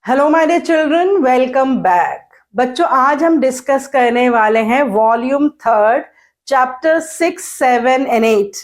Hello my dear children, welcome back. बच्चों, आज हम डिस्कस करने वाले हैं वॉल्यूम थर्ड, चैप्टर 6, 7 एंड 8।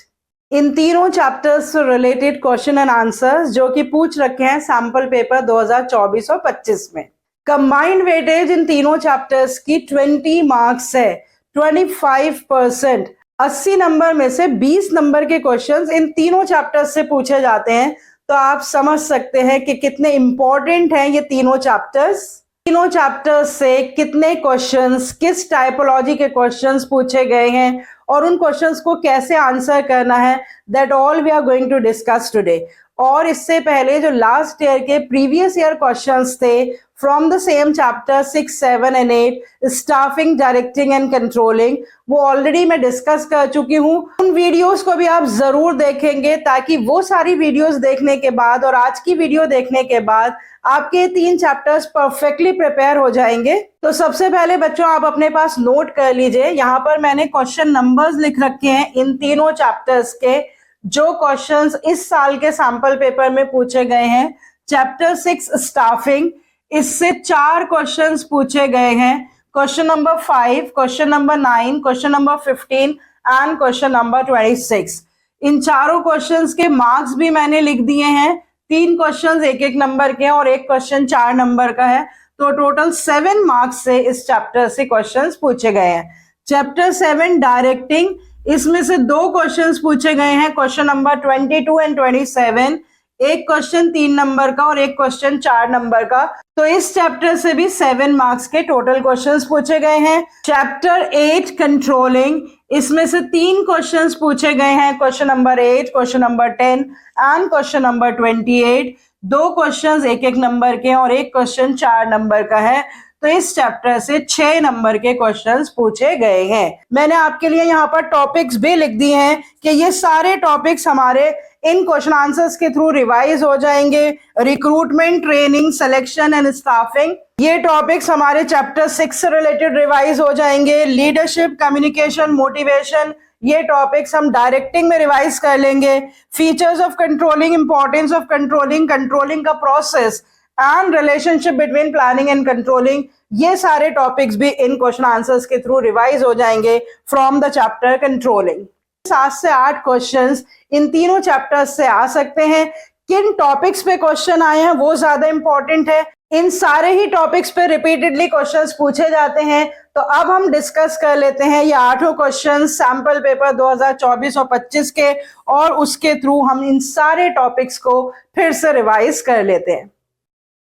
इन तीनों चैप्टर्स से रिलेटेड क्वेश्चन एंड आंसर्स जो कि पूछ रखे हैं सैंपल पेपर 2024 और 25 में। कंबाइंड वेटेज इन तीनों चैप्टर्स की 20 मार्क्स है, 25%। 80 नंबर में से 20 नंबर के क्वेश्चंस इन तीनों चैप्टर्स से पूछे जाते हैं। तो आप समझ सकते हैं कि कितने इंपॉर्टेंट हैं ये तीनों चैप्टर्स। तीनों चैप्टर्स से कितने क्वेश्चंस, किस टाइपोलॉजी के क्वेश्चंस पूछे गए हैं और उन क्वेश्चंस को कैसे आंसर करना है, that all we are going to discuss today. और इससे पहले जो लास्ट ईयर के प्रीवियस ईयर क्वेश्चंस थे from the same chapter 6, 7 and 8, staffing, directing and controlling, वो ऑलरेडी मैं डिस्कस कर चुकी हूँ। उन वीडियोस को भी आप जरूर देखेंगे ताकि वो सारी वीडियोस देखने के बाद और आज की वीडियो देखने के बाद आपके 3 चैप्टर्स परफेक्टली प्रिपेयर हो जाएंगे। तो सबसे पहले बच्चों, आप अपने पास नोट कर लीजिए। यहाँ पर मैंने क्वेश्चन नंबर्स लिख रखे हैं इन तीनों चैप्टर्स के, जो क्वेश्चंस इस साल के सैंपल पेपर में पूछे गए हैं। चैप्टर 6 स्टाफिंग, इससे 4 क्वेश्चंस पूछे गए हैं। Question number 5, question number 9, question number 15 and question number 26। इन चारों क्वेश्चंस के मार्क्स भी मैंने लिख दिए हैं। 3 क्वेश्चंस एक नंबर के और एक क्वेश्चन 4 नंबर का है। तो टोटल 7 मार्क्स से इस चैप्टर से क्वेश्चंस पूछे गए हैं। चैप्टर 7 डायरेक्टिंग, इसमें से 2 क्वेश्चंस पूछे गए हैं, क्वेश्चन नंबर 22 एंड 27। एक क्वेश्चन 3 नंबर का और एक क्वेश्चन 4 नंबर का। तो इस चैप्टर से भी 7 मार्क्स के टोटल क्वेश्चंस पूछे गए हैं। चैप्टर 8 कंट्रोलिंग, इसमें से 3 क्वेश्चंस पूछे गए हैं, question number 8, question number 10 and question number 28। 2 questions एक नंबर के और एक क्वेश्चन 4 नंबर का है। तो इस चैप्टर से 6 नंबर के क्वेश्चंस पूछे गए हैं। मैंने आपके लिए यहाँ पर टॉपिक्स भी लिख दिए हैं कि ये सारे टॉपिक्स हमारे इन क्वेश्चन आंसर्स के थ्रू रिवाइज हो जाएंगे। Recruitment, training, selection and staffing, ये टॉपिक्स हमारे चैप्टर 6 से रिलेटेड रिवाइज हो जाएंगे। लीडरशिप, कम्युनिकेशन, मोटिवेशन, ये टॉपिक्स हम डायरेक्टिंग में रिवाइज कर लेंगे। Features of controlling, importance of controlling, controlling का process and relationship between planning and controlling, ये सारे टॉपिक्स भी इन क्वेश्चन आंसर्स के थ्रू रिवाइज हो जाएंगे फ्रॉम द चैप्टर कंट्रोलिंग। 7 से 8 क्वेश्चंस इन तीनों चैप्टर्स से आ सकते हैं। किन टॉपिक्स पे क्वेश्चन आए हैं वो ज्यादा इंपॉर्टेंट है। इन सारे ही टॉपिक्स पे रिपीटेडली क्वेश्चंस पूछे जाते हैं। तो अब हम डिस्कस कर लेते हैं ये 8 क्वेश्चंस सैंपल पेपर 2024 और 25 के, और उसके थ्रू हम इन सारे टॉपिक्स को फिर से रिवाइज कर लेते हैं।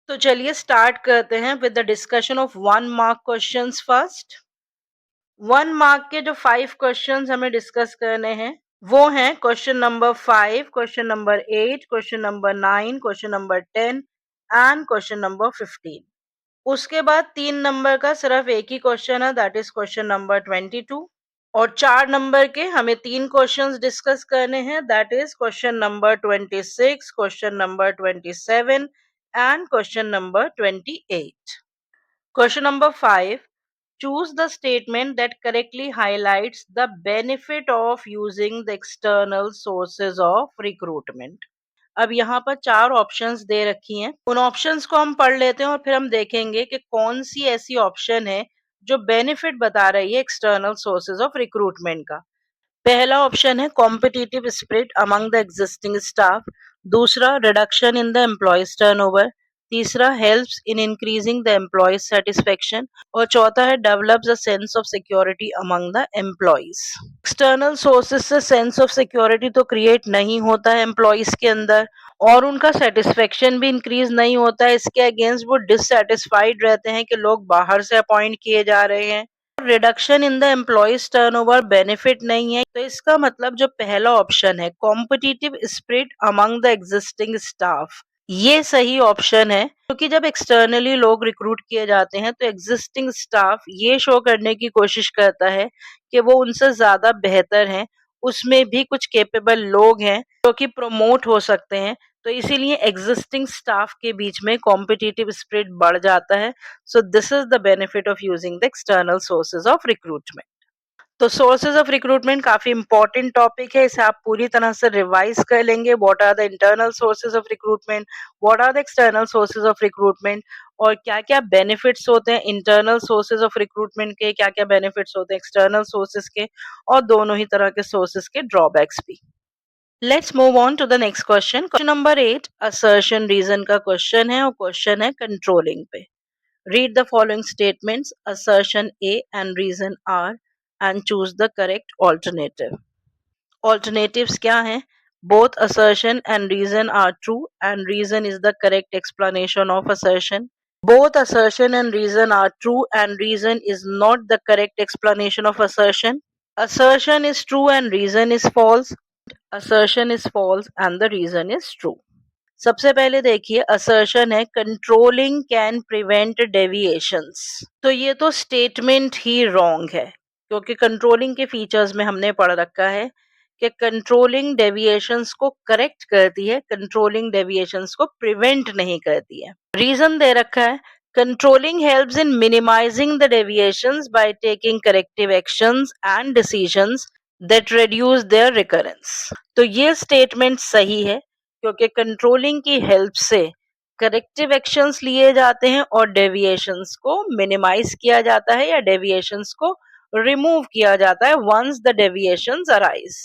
तो चलिए स्टार्ट करते हैं with the discussion of 1 mark questions first. 1 mark के जो 5 क्वेश्चंस हमें डिस्कस करने हैं वो हैं question number 5, question number 8, question number 9, question number 10 and question number 15। उसके बाद 3 नंबर का सिर्फ एक ही क्वेश्चन है, दैट इज क्वेश्चन नंबर 22। और 4 नंबर के हमें 3 क्वेश्चंस डिस्कस करने हैं, that is question number 26, question number 27 and question number 28. Question number 5. Choose the statement that correctly highlights the benefit of using the external sources of recruitment. अब यहाँ पर 4 options दे रखी हैं। उन ऑप्शंस को हम पढ़ लेते हैं और फिर हम देखेंगे कि कौन सी ऐसी ऑप्शन है जो बेनिफिट बता रही है एक्सटर्नल सोर्सेज ऑफ रिक्रूटमेंट का। पहला ऑप्शन है competitive spirit among the existing staff, दूसरा reduction in the employees turnover, तीसरा helps in increasing the employees satisfaction और चौथा है develops a sense of security among the employees. External sources से sense of security तो create नहीं होता है एम्प्लॉयज के अंदर और उनका सेटिस्फेक्शन भी इंक्रीज नहीं होता है। इसके अगेंस्ट वो डिससेटिस्फाइड रहते हैं कि लोग बाहर से अपॉइंट किए जा रहे हैं। Reduction in the employees turnover benefit नहीं है। तो इसका मतलब जो पहला ऑप्शन है competitive spirit among the existing staff, ये सही ऑप्शन है, क्योंकि जब एक्सटर्नली लोग रिक्रूट किए जाते हैं तो एग्जिस्टिंग स्टाफ ये शो करने की कोशिश करता है कि वो उनसे ज्यादा बेहतर हैं, उसमें भी कुछ कैपेबल लोग हैं जो कि प्रमोट हो सकते हैं। तो इसीलिए एग्जिस्टिंग स्टाफ के बीच में कॉम्पिटिटिव स्पिरिट बढ़ जाता है। So this is the benefit of using the external sources of recruitment. तो सोर्सेज ऑफ रिक्रूटमेंट काफी इंपॉर्टेंट टॉपिक है, इसे आप पूरी तरह से रिवाइज कर लेंगे। What are the internal sources of recruitment, what are the external sources of recruitment, और क्या क्या बेनिफिट्स होते हैं इंटरनल सोर्सेज ऑफ रिक्रूटमेंट के, क्या क्या बेनिफिट्स होते हैं एक्सटर्नल सोर्सेज के, और दोनों ही तरह के सोर्सेज के ड्रॉबैक्स भी। Let's move on to the next question. Question number 8 assertion reason का क्वेश्चन है, और क्वेश्चन है कंट्रोलिंग पे। Read the following statements, assertion A and reason R, and choose the correct alternative. Alternatives क्या हैं? Both assertion and reason are true, and reason is the correct explanation of assertion. Both assertion and reason are true, and reason is not the correct explanation of assertion. Assertion is true and reason is false. Assertion is false and the reason is true. सबसे पहले देखिए assertion है controlling can prevent deviations. तो ये तो statement ही wrong है, क्योंकि controlling के फीचर्स में हमने पढ़ रखा है कि कंट्रोलिंग डेविएशंस को करेक्ट करती है, कंट्रोलिंग डेविएशंस को प्रिवेंट नहीं करती है। रीजन दे रखा है controlling helps in minimising the deviations by taking corrective actions and decisions that reduce their recurrence. तो ये स्टेटमेंट सही है, क्योंकि कंट्रोलिंग की हेल्प से करेक्टिव एक्शंस लिए जाते हैं और डेविएशंस को मिनिमाइज किया जाता है या डेविएशंस को रिमूव किया जाता है वंस द डेविएशंस अराइज।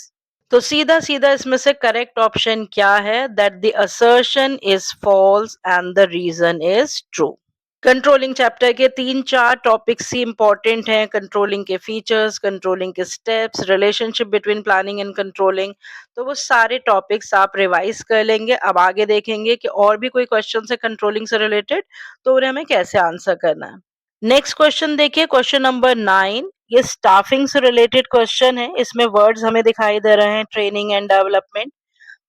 तो सीधा सीधा इसमें से करेक्ट ऑप्शन क्या है? That the assertion is false and the reason is true. Controlling chapter के 3-4 टॉपिक्स ही इंपॉर्टेंट हैं, कंट्रोलिंग के फीचर्स, कंट्रोलिंग के steps, relationship between planning and controlling. तो वो सारे टॉपिक्स आप रिवाइज कर लेंगे। अब आगे देखेंगे कि और भी कोई क्वेश्चन है कंट्रोलिंग से रिलेटेड, तो उन्हें हमें कैसे आंसर करना है। नेक्स्ट क्वेश्चन देखिए, क्वेश्चन नंबर 9। ये स्टाफिंग से रिलेटेड क्वेश्चन है, इसमें वर्ड्स हमें दिखाई दे रहे हैं ट्रेनिंग एंड डेवलपमेंट।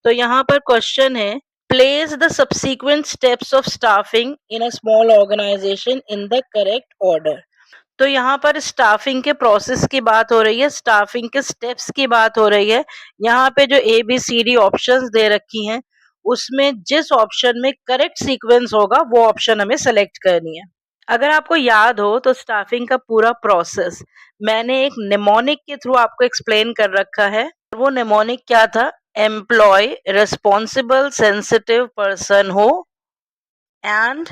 तो यहाँ पर क्वेश्चन है place the subsequent steps of staffing in a small organization in the correct order. तो यहाँ पर स्टाफिंग के प्रोसेस की बात हो रही है, स्टाफिंग के स्टेप्स की बात हो रही है। यहाँ पे जो ABCD ऑप्शंस दे रखी हैं, उसमें जिस ऑप्शन में करेक्ट सीक्वेंस होगा वो ऑप्शन हमें सेलेक्ट करनी है। अगर आपको याद हो तो स्टाफिंग का पूरा प्रोसेस मैंने एक निमोनिक के थ्रू आपको एक्सप्लेन कर रखा है। वो निमोनिक क्या था? एम्प्लॉय रिस्पॉन्सिबल सेंसिटिव पर्सन हो एंड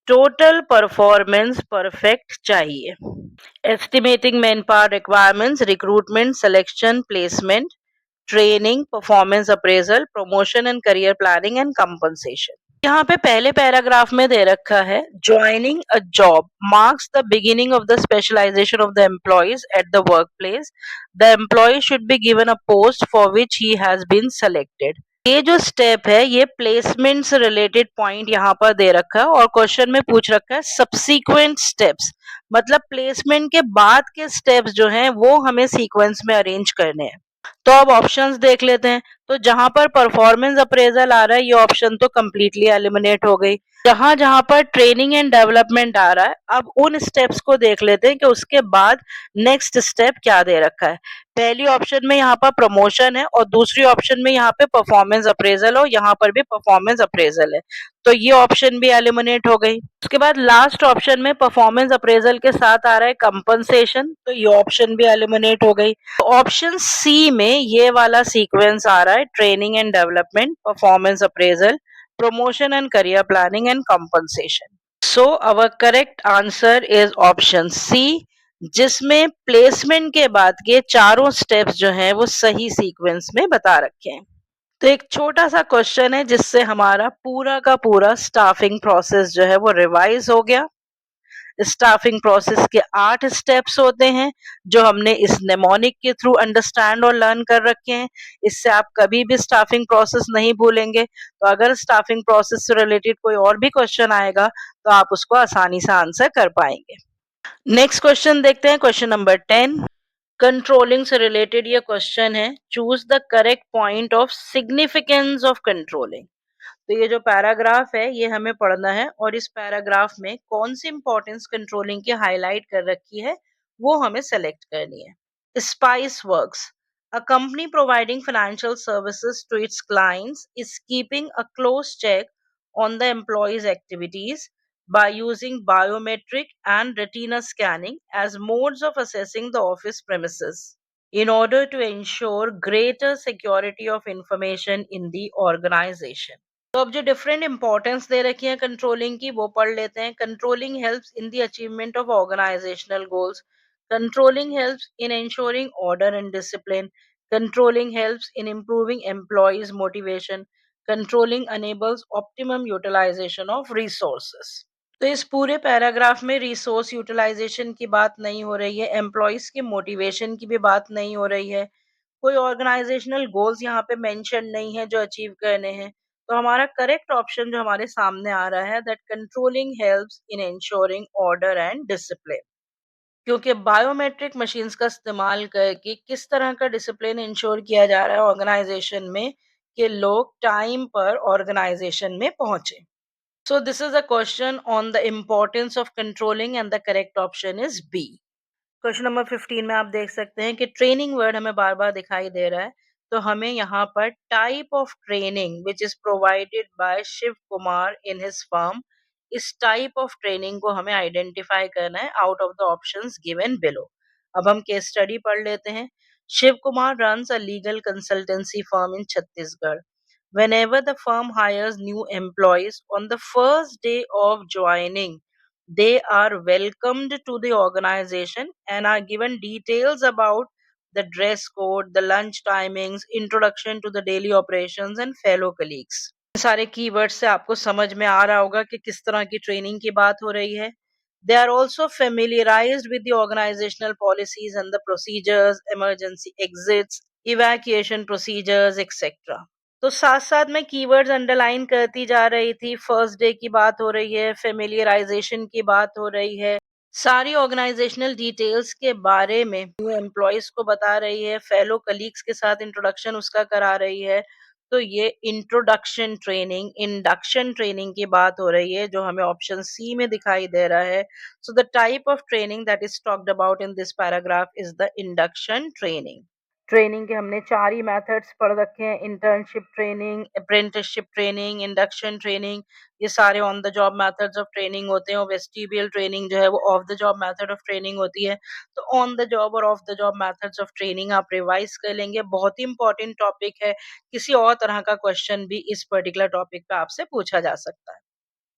टोटल परफॉर्मेंस परफेक्ट चाहिए। Estimating man power requirements, recruitment, selection, placement, training, performance appraisal, promotion and career planning and compensation. यहाँ पे पहले पैराग्राफ में दे रखा है joining a job marks the beginning of the specialisation of the employees at the workplace. The employee should be given a post for which he has been selected. ये जो step है ये placement से related point यहाँ पर दे रखा है, और क्वेश्चन में पूछ रखा है सबसीक्वेंट स्टेप्स, मतलब प्लेसमेंट के बाद के स्टेप्स जो हैं वो हमें सीक्वेंस में अरेंज करने हैं। तो अब ऑप्शंस देख लेते हैं। तो जहां पर परफॉर्मेंस अप्रेजल आ रहा है ये ऑप्शन तो कंप्लीटली एलिमिनेट हो गई। जहां जहां पर ट्रेनिंग एंड डेवलपमेंट आ रहा है, अब उन स्टेप्स को देख लेते हैं कि उसके बाद नेक्स्ट स्टेप क्या दे रखा है। पहली ऑप्शन में यहाँ पर प्रमोशन है और दूसरी ऑप्शन में यहाँ पे परफॉर्मेंस अप्रेजल हो, यहाँ पर भी परफॉर्मेंस अप्रेजल है, तो ये ऑप्शन भी एलिमिनेट हो गई। उसके बाद लास्ट ऑप्शन में परफॉर्मेंस अप्रेजल के साथ आ रहा है कंपनसेशन, तो ये ऑप्शन भी एलिमिनेट हो गई। ऑप्शन सी में ये वाला सीक्वेंस आ रहा है training and development, performance appraisal, promotion and career planning and compensation. So our correct answer is option C, जिसमें प्लेसमेंट के बाद के चारों स्टेप्स जो हैं वो सही सीक्वेंस में बता रखे हैं। तो एक छोटा सा क्वेश्चन है जिससे हमारा पूरा का पूरा स्टाफिंग प्रोसेस जो है वो रिवाइज हो गया। स्टाफिंग प्रोसेस के 8 स्टेप्स होते हैं जो हमने इस नेमोनिक के थ्रू अंडरस्टैंड और लर्न कर रखे हैं। इससे आप कभी भी स्टाफिंग प्रोसेस नहीं भूलेंगे। तो अगर स्टाफिंग प्रोसेस से रिलेटेड कोई और भी क्वेश्चन आएगा तो आप उसको आसानी से आंसर कर पाएंगे। नेक्स्ट क्वेश्चन देखते हैं, क्वेश्चन नंबर 10। कंट्रोलिंग से रिलेटेड ये क्वेश्चन है, choose the correct point of significance of controlling. तो ये जो पैराग्राफ है ये हमें पढ़ना है, और इस पैराग्राफ में कौन सी इंपॉर्टेंस कंट्रोलिंग की हाईलाइट कर रखी है वो हमें सेलेक्ट करनी है। Spice works, a company providing financial services to its clients is keeping a close check on the employees' activities by using biometric and retina scanning as modes of assessing the office premises. in order to ensure greater security of information in the organization. तो अब जो different importance दे रखी है controlling की वो पढ़ लेते हैं. Controlling helps in the achievement of organisational goals. Controlling helps in ensuring order and discipline. Controlling helps in improving employees' motivation. Controlling enables optimum utilization of resources. तो इस पूरे पैराग्राफ में रिसोर्स यूटिलाइजेशन की बात नहीं हो रही है, एम्प्लॉयज के मोटिवेशन की भी बात नहीं हो रही है, कोई ऑर्गेनाइजेशनल गोल्स यहाँ पे मेंशन नहीं है जो अचीव करने हैं. तो हमारा करेक्ट ऑप्शन जो हमारे सामने आ रहा है, that controlling helps in ensuring order and discipline. क्योंकि बायोमेट्रिक मशीन्स का इस्तेमाल करके किस तरह का डिसिप्लिन इंश्योर किया जा रहा है ऑर्गेनाइजेशन में कि लोग टाइम पर ऑर्गेनाइजेशन में पहुंचे. So this is a question on the importance of controlling and the correct option is B. Question number 15 में आप देख सकते हैं कि ट्रेनिंग वर्ड हमें बार बार दिखाई दे रहा है. तो हमें यहाँ पर type of training which is provided by Shiv Kumar in his firm, इस टाइप ऑफ ट्रेनिंग को हमें आइडेंटिफाई करना है out of the options given below. अब हम केस स्टडी पढ़ लेते हैं. Shiv Kumar runs a legal consultancy firm in Chhattisgarh. Whenever the firm hires new employees, on the first day of joining, they are welcomed to the organization and are given details about the dress code, the lunch timings, introduction to the daily operations and fellow colleagues. सारे keyword से आपको समझ में आ रहा होगा कि किस तरह की ट्रेनिंग की बात हो रही है. They are also familiarized with the organizational policies and the procedures, emergency exits, evacuation procedures, etc. तो साथ साथ में कीवर्ड्स अंडरलाइन करती जा रही थी. फर्स्ट डे की बात हो रही है, फेमिलियराइजेशन की बात हो रही है, सारी ऑर्गेनाइजेशनल डिटेल्स के बारे में न्यू एम्प्लॉयज को बता रही है, फेलो कलीग्स के साथ इंट्रोडक्शन उसका करा रही है. तो ये इंट्रोडक्शन ट्रेनिंग, इंडक्शन ट्रेनिंग की बात हो रही है जो हमें ऑप्शन सी में दिखाई दे रहा है. So the type of training that is talked about in this paragraph is the induction training. Training के हमने 4 ही मेथड्स पढ़ रखे हैं. Internship training, apprenticeship training, induction training. ये सारे on the job methods of training होते हैं और वेस्टिबियल ट्रेनिंग जो है वो of the job method of training होती है. तो ऑन द जॉब और of the job methods of training आप रिवाइज कर लेंगे. बहुत ही इंपॉर्टेंट टॉपिक है. किसी और तरह का क्वेश्चन भी इस पर्टिकुलर टॉपिक पे आपसे पूछा जा सकता है.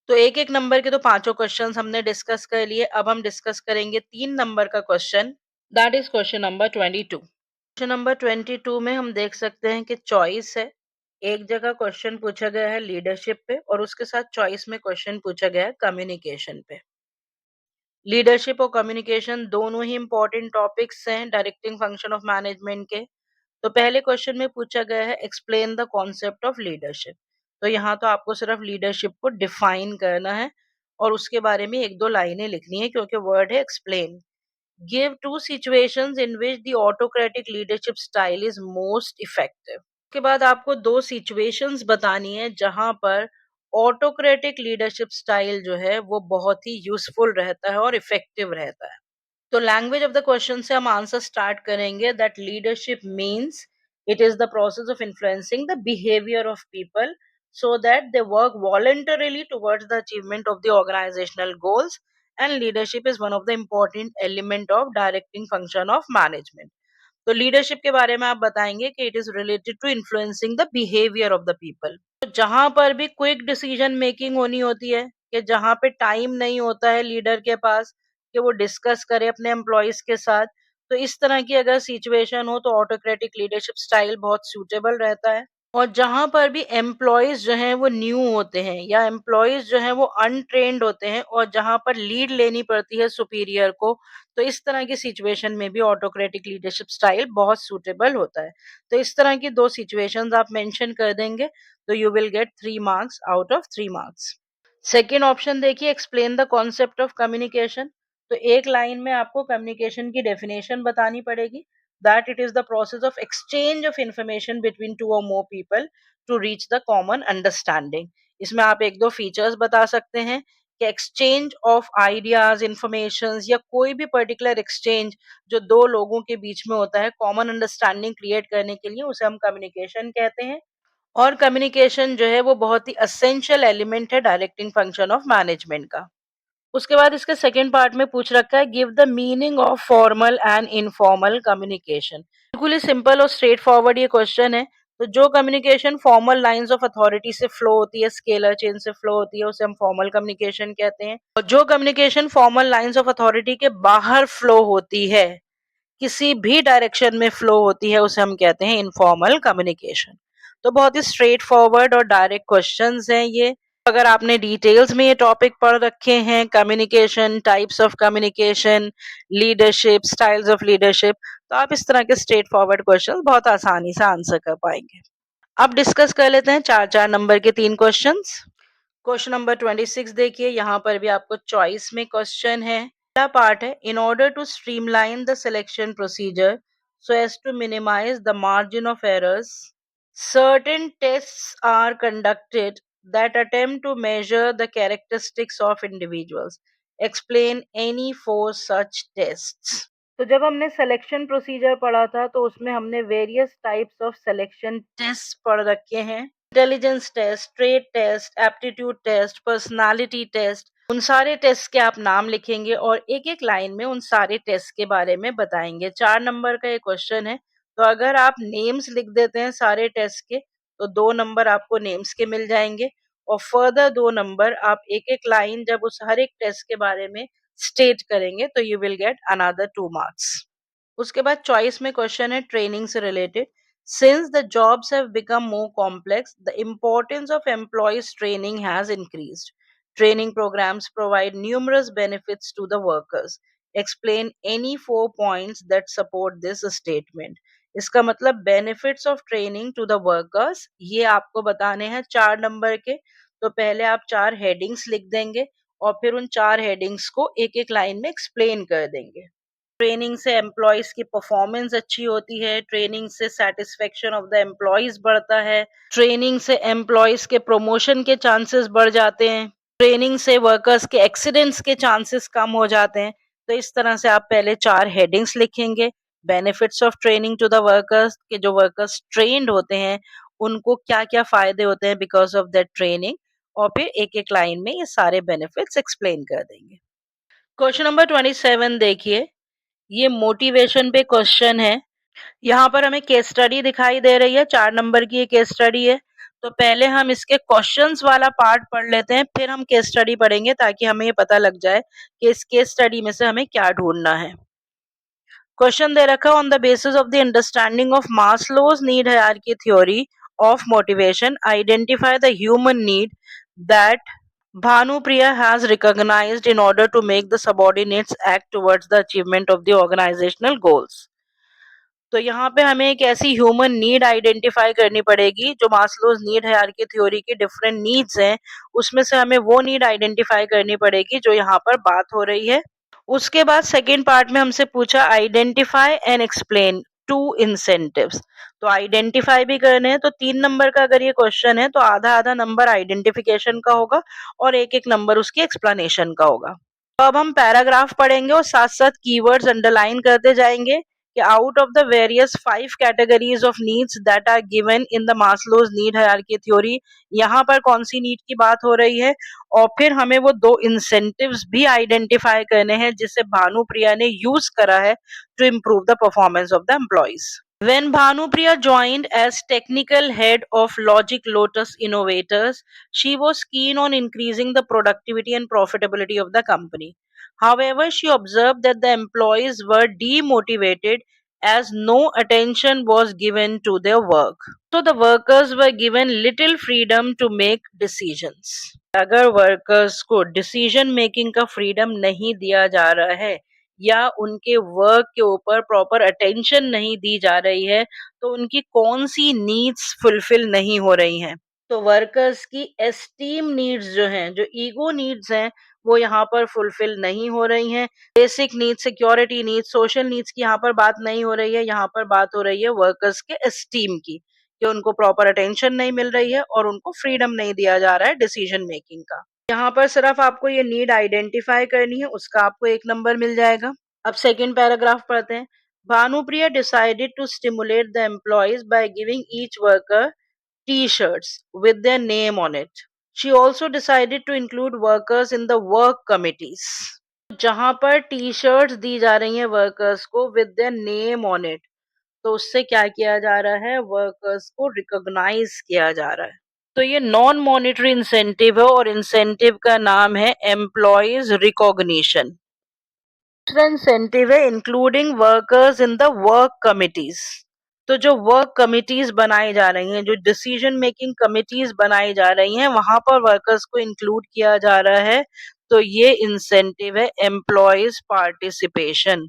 तो एक एक नंबर के तो पांचों क्वेश्चंस हमने डिस्कस कर लिए. अब हम डिस्कस करेंगे 3 नंबर का question, that is question number 22. Question number 22 में हम देख सकते हैं कि चॉइस है. एक जगह क्वेश्चन पूछा गया है लीडरशिप पे और उसके साथ चॉइस में क्वेश्चन पूछा गया है कम्युनिकेशन पे. लीडरशिप और कम्युनिकेशन दोनों ही इंपॉर्टेंट टॉपिक्स हैं डायरेक्टिंग फंक्शन ऑफ मैनेजमेंट के. तो पहले क्वेश्चन में पूछा गया है explain the concept of leadership. तो यहाँ तो आपको सिर्फ लीडरशिप को डिफाइन करना है और उसके बारे में एक दो लाइनें लिखनी है क्योंकि वर्ड है explain. Give two situations in which the autocratic leadership style is most effective. उसके बाद आपको दो सिचुएशंस बतानी है जहां पर ऑटोक्रेटिक लीडरशिप स्टाइल जो है वो बहुत ही यूजफुल रहता है और इफेक्टिव रहता है. तो लैंग्वेज ऑफ द क्वेश्चन से हम आंसर स्टार्ट करेंगे. That leadership means it is the process of influencing the behaviour of people so that they work voluntarily towards the achievement of the organizational goals, and leadership is one of the important element of directing function of management. तो leadership के बारे में आप बताएंगे कि it is related to influencing the behaviour of the people. तो जहां पर भी क्विक डिसीजन मेकिंग होनी होती है कि जहां पे टाइम नहीं होता है लीडर के पास कि वो डिस्कस करे अपने एम्प्लॉयज के साथ, तो इस तरह की अगर सिचुएशन हो तो ऑटोक्रेटिक लीडरशिप स्टाइल बहुत सूटेबल रहता है. और जहां पर भी एम्प्लॉयज जो हैं वो न्यू होते हैं या एम्प्लॉयज जो हैं वो अनट्रेन्ड होते हैं और जहां पर लीड लेनी पड़ती है सुपीरियर को, तो इस तरह की सिचुएशन में भी ऑटोक्रेटिक लीडरशिप स्टाइल बहुत सूटेबल होता है. तो इस तरह की दो सिचुएशंस आप मेंशन कर देंगे तो you will get 3 marks out of 3 marks. Second option देखिए explain the concept of communication. तो एक लाइन में आपको कम्युनिकेशन की डेफिनेशन बतानी पड़ेगी. That it is the process of exchange of information between two or more people to reach the common understanding. इसमें आप एक दो फीचर्स बता सकते हैं कि एक्सचेंज ऑफ आइडियाज, इंफॉर्मेशन या कोई भी पर्टिकुलर एक्सचेंज जो दो लोगों के बीच में होता है कॉमन अंडरस्टैंडिंग क्रिएट करने के लिए, उसे हम कम्युनिकेशन कहते हैं. और कम्युनिकेशन जो है वो बहुत ही असेंशियल एलिमेंट है डायरेक्टिंग फंक्शन ऑफ मैनेजमेंट का. उसके बाद इसके सेकेंड पार्ट में पूछ रखा है give the meaning of formal and informal communication. बिल्कुल ही सिंपल और स्ट्रेट फॉरवर्ड ये क्वेश्चन है। तो जो communication formal lines of authority से फ्लो होती है, स्केलर चेन से फ्लो होती है, उसे हम फॉर्मल कम्युनिकेशन कहते हैं। और जो communication formal lines of authority के बाहर फ्लो होती है, किसी भी डायरेक्शन में फ्लो होती है, उसे हम कहते हैं इनफॉर्मल कम्युनिकेशन। तो बहुत ही स्ट्रेट फॉरवर्ड और डायरेक्ट क्वेश्चंस हैं ये। अगर आपने डिटेल्स में ये टॉपिक पढ़ रखे हैं, communication, types of communication, leadership, styles of leadership, तो आप इस तरह के स्ट्रेट फॉरवर्ड क्वेश्चंस बहुत आसानी से आंसर कर पाएंगे। अब डिस्कस कर लेते हैं 4-4 नंबर के 3 क्वेश्चंस। क्वेश्चन नंबर 26 देखिए, यहाँ पर भी आपको चॉइस में क्वेश्चन है। पहला पार्ट है, in order to streamline the selection procedure so as to minimise the margin of errors, certain tests are conducted that attempt to measure the characteristics of individuals. Explain any 4 such tests. तो जब हमने selection procedure पढ़ा था तो उसमें हमने various types of selection test पढ़ रखे हैं। Intelligence test, trade test, aptitude test, personality test, उन सारे टेस्ट के आप नाम लिखेंगे और एक एक लाइन में उन सारे टेस्ट के बारे में बताएंगे। 4 नंबर का ये क्वेश्चन है, तो अगर आप नेम्स लिख देते हैं सारे टेस्ट के, तो 2 नंबर आपको नेम्स के मिल जाएंगे और फर्दर 2 नंबर आप एक एक लाइन जब उस हर एक टेस्ट के बारे में स्टेट करेंगे तो you will get another 2 marks. उसके बाद चॉइस में क्वेश्चन है ट्रेनिंग से related. Since the jobs have become more complex, the importance of employees training has increased. Training programs provide numerous benefits to the workers. Explain any 4 points that support this statement. इसका मतलब benefits of training to the workers, ये आपको बताने हैं 4 number के। तो पहले आप 4 हेडिंग्स लिख देंगे और फिर उन 4 हेडिंग्स को एक एक लाइन में एक्सप्लेन कर देंगे। ट्रेनिंग से एम्प्लॉयज की परफॉर्मेंस अच्छी होती है, ट्रेनिंग से सेटिस्फेक्शन ऑफ द एम्प्लॉयज बढ़ता है, ट्रेनिंग से एम्प्लॉयज के प्रमोशन के चांसेस बढ़ जाते हैं, ट्रेनिंग से वर्कर्स के एक्सीडेंट्स के चांसेस कम हो जाते हैं। तो इस तरह से आप पहले 4 हेडिंग्स लिखेंगे, benefits of training to the workers, के जो वर्कर्स ट्रेंड होते हैं उनको क्या क्या फायदे होते हैं बिकॉज ऑफ दैट ट्रेनिंग, और फिर एक एक लाइन में ये सारे बेनिफिट्स एक्सप्लेन कर देंगे। क्वेश्चन नंबर 27 देखिए, ये मोटिवेशन पे क्वेश्चन है। यहाँ पर हमें केस स्टडी दिखाई दे रही है, 4 नंबर की ये केस स्टडी है। तो पहले हम इसके क्वेश्चंस वाला पार्ट पढ़ लेते हैं, फिर हम केस स्टडी पढ़ेंगे ताकि हमें ये पता लग जाए कि इस केस स्टडी में से हमें क्या ढूंढना है। क्वेश्चन दे रखा, on the basis of the understanding of Maslow's need hierarchy theory of motivation, identify the human need that Bhanupriya has recognized in order to make the subordinates act towards the achievement of the organizational goals. तो यहाँ पे हमें एक ऐसी human need identify करनी पड़ेगी जो Maslow's need hierarchy theory की डिफरेंट नीड्स हैं, उसमें से हमें वो नीड आइडेंटिफाई करनी पड़ेगी जो यहाँ पर बात हो रही है। उसके बाद सेकेंड पार्ट में हमसे पूछा आइडेंटिफाई एंड एक्सप्लेन 2 इंसेंटिव्स। तो आइडेंटिफाई भी करने हैं, तो 3 नंबर का अगर ये क्वेश्चन है तो आधा आधा नंबर आइडेंटिफिकेशन का होगा और एक एक नंबर उसकी एक्सप्लेनेशन का होगा। तो अब हम पैराग्राफ पढ़ेंगे और साथ साथ कीवर्ड्स अंडरलाइन करते जाएंगे कि out of the various 5 categories of needs that are given in the Maslow's need hierarchy theory, यहाँ पर कौन सी नीड की बात हो रही है, और फिर हमें वो 2 इंसेंटिव्स भी आइडेंटिफाई करने हैं जिसे भानुप्रिया ने यूज करा है to improve the performance of the employees. When Bhanupriya joined as technical head of Logic Lotus Innovators, she was keen on increasing the productivity and profitability of the company. However, she observed that the employees were demotivated as no attention was given to their work. So the workers were given little freedom to make decisions. अगर workers को decision making का freedom नहीं दिया जा रहा है या उनके वर्क के ऊपर प्रॉपर अटेंशन नहीं दी जा रही है, तो उनकी कौन सी नीड्स फुलफिल नहीं हो रही हैं। तो वर्कर्स की एस्टीम नीड्स जो हैं, जो ईगो नीड्स हैं, वो यहाँ पर फुलफिल नहीं हो रही हैं। Basic needs, security needs, social needs की यहाँ पर बात नहीं हो रही है, यहाँ पर बात हो रही है वर्कर्स के एस्टीम की, कि उनको प्रॉपर अटेंशन नहीं मिल रही है और उनको फ्रीडम नहीं दिया जा रहा है डिसीजन मेकिंग का। यहाँ पर सिर्फ आपको ये नीड आइडेंटिफाई करनी है, उसका आपको 1 नंबर मिल जाएगा। अब सेकेंड पैराग्राफ पढ़ते हैं। Bhanupriya decided to stimulate the employees by giving each worker T-shirts with their name on it. She also decided to include workers in the work committees. जहां पर टी शर्ट्स दी जा रही हैं वर्कर्स को with their name on it, तो उससे क्या किया जा रहा है, वर्कर्स को रिकॉग्नाइज किया जा रहा है। तो ये नॉन मॉनेटरी इंसेंटिव है और इंसेंटिव का नाम है एम्प्लॉयज रिकॉग्निशन। दूसरा इंसेंटिव है including workers in the work committees. तो जो वर्क कमिटीज बनाई जा रही हैं, जो डिसीजन मेकिंग कमिटीज बनाई जा रही हैं, वहां पर वर्कर्स को इंक्लूड किया जा रहा है। तो ये इंसेंटिव है एम्प्लॉयज पार्टिसिपेशन।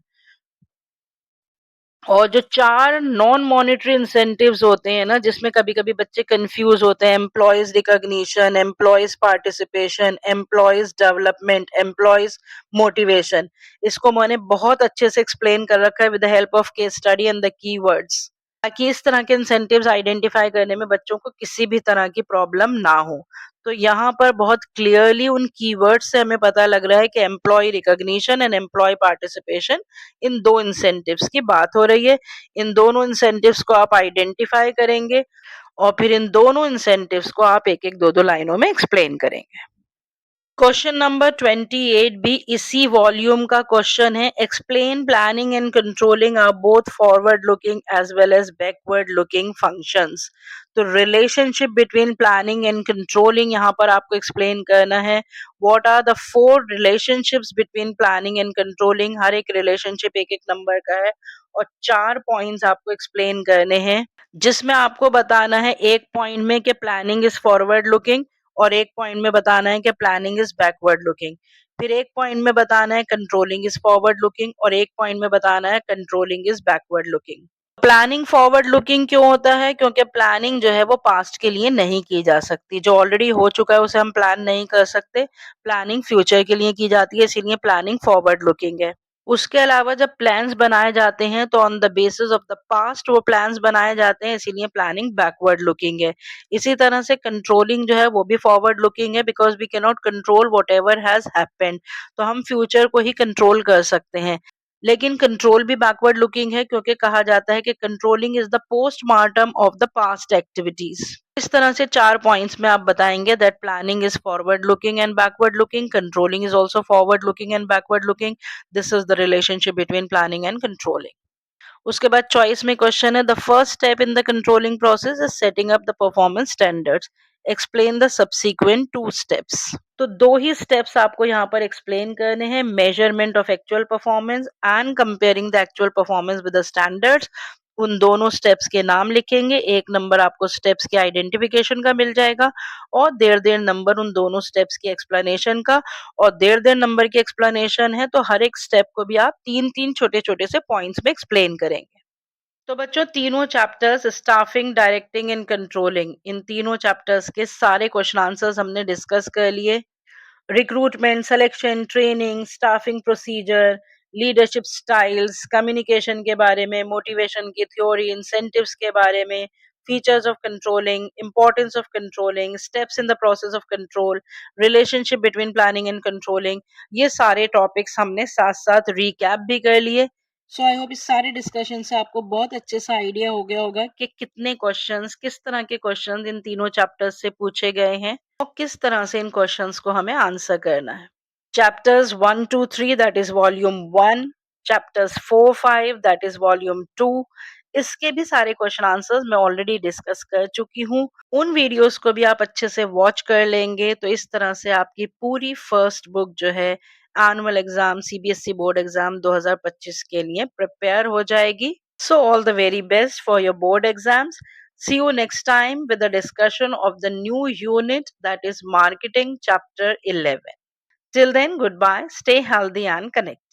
और जो 4 नॉन मॉनेटरी इंसेंटिव्स होते हैं ना, जिसमें कभी-कभी बच्चे कंफ्यूज होते हैं, employees recognition, employees participation, employees development, employees motivation, इसको मैंने बहुत अच्छे से एक्सप्लेन कर रखा है with the help of case study and the keywords, ताकि इस तरह के इंसेंटिव्स आइडेंटिफाई करने में बच्चों को किसी भी तरह की प्रॉब्लम ना हो। तो यहाँ पर बहुत क्लियरली उन कीवर्ड्स से हमें पता लग रहा है कि employee recognition and employee participation, इन 2 इंसेंटिव्स की बात हो रही है। इन दोनों इंसेंटिव्स को आप आइडेंटिफाई करेंगे और फिर इन दोनों इंसेंटिव्स को आप एक-एक, 2-2 लाइनों में एक्सप्लेन करेंगे। क्वेश्चन नंबर 28 भी इसी वॉल्यूम का क्वेश्चन है। Explain planning and controlling are both forward looking as well as backward looking functions. तो relationship between planning and controlling यहाँ पर आपको एक्सप्लेन करना है। What are the 4 relationships between planning and controlling. हर एक रिलेशनशिप एक एक नंबर का है और 4 पॉइंट्स आपको एक्सप्लेन करने हैं, जिसमें आपको बताना है एक पॉइंट में कि प्लानिंग इज फॉरवर्ड लुकिंग और एक पॉइंट में बताना है कि प्लानिंग इज बैकवर्ड लुकिंग। फिर एक पॉइंट में बताना है कंट्रोलिंग इज फॉरवर्ड लुकिंग और एक पॉइंट में बताना है controlling is backward looking. Planning forward looking क्यों होता है? क्योंकि प्लानिंग जो है वो पास्ट के लिए नहीं की जा सकती। जो ऑलरेडी हो चुका है उसे हम प्लान नहीं कर सकते। प्लानिंग फ्यूचर के लिए की जाती है, इसीलिए प्लानिंग फॉरवर्ड लुकिंग है। उसके अलावा जब प्लान्स बनाए जाते हैं तो on the basis of the past वो प्लान्स बनाए जाते हैं, इसीलिए प्लानिंग बैकवर्ड लुकिंग है। इसी तरह से कंट्रोलिंग जो है वो भी फॉरवर्ड लुकिंग है, because we can not control whatever has happened. तो हम फ्यूचर को ही कंट्रोल कर सकते हैं। लेकिन कंट्रोल भी बैकवर्ड लुकिंग है, क्योंकि कहा जाता है कि controlling is the postmortem of the past activities. इस तरह से 4 पॉइंट्स में आप बताएंगे that planning is forward looking and backward looking, controlling is also forward looking and backward looking. This is the relationship between planning and controlling. उसके बाद choice में question है, the first step in the controlling process is setting up the performance standards. Explain the subsequent 2 steps. तो 2 ही steps आपको यहाँ पर explain करने हैं, measurement of actual performance and comparing the actual performance with the standards. उन दोनों steps के नाम लिखेंगे, 1 नंबर आपको स्टेप्स के आइडेंटिफिकेशन का मिल जाएगा और 1.5 नंबर उन दोनों स्टेप्स की एक्सप्लेनेशन का। और 1.5 नंबर की एक्सप्लेनेशन है तो हर एक स्टेप को भी आप 3-3 छोटे-छोटे से पॉइंट्स में एक्सप्लेन करेंगे। तो बच्चों तीनों chapters staffing, directing and controlling, इन तीनों चैप्टर्स के सारे क्वेश्चन आंसर्स हमने डिस्कस कर लिए। Recruitment, selection, training, staffing procedure, leadership styles, communication के बारे में, मोटिवेशन की थ्योरी, इंसेंटिव्स के बारे में, features of controlling, importance of controlling, steps in the process of control, relationship between planning and controlling, ये सारे टॉपिक्स हमने साथ साथ रिकैप भी कर लिए। सो आई होप इस सारे डिस्कशन से आपको बहुत अच्छे से आइडिया हो गया होगा कि कितने क्वेश्चंस, किस तरह के क्वेश्चंस इन तीनों चैप्टर्स से पूछे गए हैं और किस तरह से इन क्वेश्चंस को हमें आंसर करना है। Chapters 1 2 3 that is volume 1, chapters 4 5 that is volume 2, इसके भी सारे क्वेश्चन आंसर्स मैं ऑलरेडी डिस्कस कर चुकी हूँ। उन वीडियोस को भी आप अच्छे से वॉच कर लेंगे तो इस तरह से आपकी पूरी फर्स्ट बुक जो है annual exam, CBSE board exam 2025 के लिए प्रिपेयर हो जाएगी। So all the very best for your board exams. See you next time with a discussion of the new unit, that is marketing chapter 11. Till then, goodbye, stay healthy and connected.